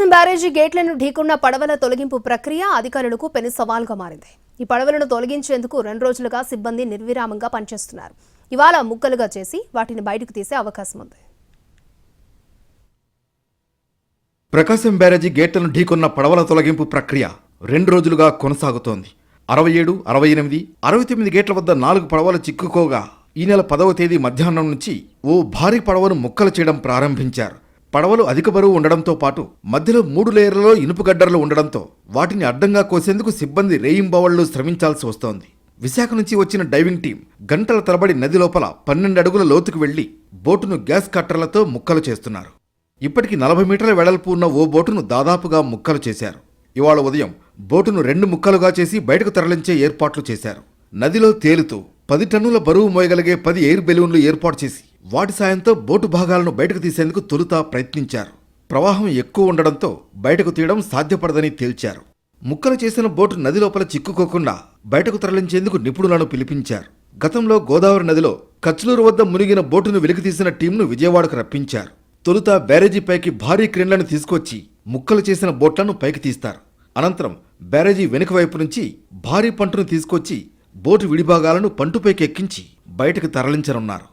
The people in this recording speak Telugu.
ప్రకాశం బ్యారేజీ గేట్లను ఢీకున్న పడవల తొలగింపు ప్రక్రియ అధికారులకు పెను సవాల్గా మారింది. ఈ పడవలను తొలగించేందుకు 2 రోజులుగా సిబ్బంది నిర్విరామంగా పనిచేస్తున్నారు. ఇవాళ ముక్కలుగా చేసి వాటిని బయటకు తీసే అవకాశం ఉంది. ప్రకాశం బ్యారేజీ గేట్లను ఢీకున్న పడవల తొలగింపు ప్రక్రియ 2 రోజులుగా కొనసాగుతోంది. 67, 68, 69 గేట్ల వద్ద 4 పడవలు చిక్కుకోగా ఈ నెల 10వ తేదీ మధ్యాహ్నం నుంచి ఓ భారీ పడవను ముక్కలు చేయడం ప్రారంభించారు. పడవలు అధిక బరువు ఉండడంతో పాటు మధ్యలో 3 లేయర్లలో ఇనుపు గడ్డర్లు ఉండడంతో వాటిని అడ్డంగా కోసేందుకు సిబ్బంది రేయింబవళ్లు శ్రమించాల్సి వస్తోంది. విశాఖ నుంచి వచ్చిన డైవింగ్ టీం గంటల తరబడి నది లోపల 12 అడుగుల లోతుకు వెళ్లి బోటును గ్యాస్ కట్టర్లతో ముక్కలు చేస్తున్నారు. ఇప్పటికి 40 మీటర్ల వెడల్పు ఉన్న ఓ బోటును దాదాపుగా ముక్కలు చేశారు. ఇవాళ ఉదయం బోటును 2 ముక్కలుగా చేసి బయటకు తరలించే ఏర్పాట్లు చేశారు. నదిలో తేలుతూ 10 టన్నుల బరువు మోయగలిగే 10 ఎయిర్ బెలూన్లు ఏర్పాటు చేసి వాటి సాయంతో బోటు భాగాలను బయటకు తీసేందుకు తొలుత ప్రయత్నించారు. ప్రవాహం ఎక్కువ ఉండడంతో బయటకు తీయడం సాధ్యపడదని తేల్చారు. ముక్కలు చేసిన బోటు నది లోపల చిక్కుకోకుండా బయటకు తరలించేందుకు నిపుణులను పిలిపించారు. గతంలో గోదావరి నదిలో కచ్లూరు వద్ద మునిగిన బోటును వెలికితీసిన టీంను విజయవాడకు రప్పించారు. తొలుత బ్యారేజీపైకి భారీ క్రేన్లను తీసుకొచ్చి ముక్కలు చేసిన బోట్లను పైకి తీస్తారు. అనంతరం బ్యారేజీ వెనుక వైపు నుంచి భారీ పంటును తీసుకొచ్చి బోటు విడిభాగాలను పంటుపైకి ఎక్కించి బయటకు తరలించనున్నారు.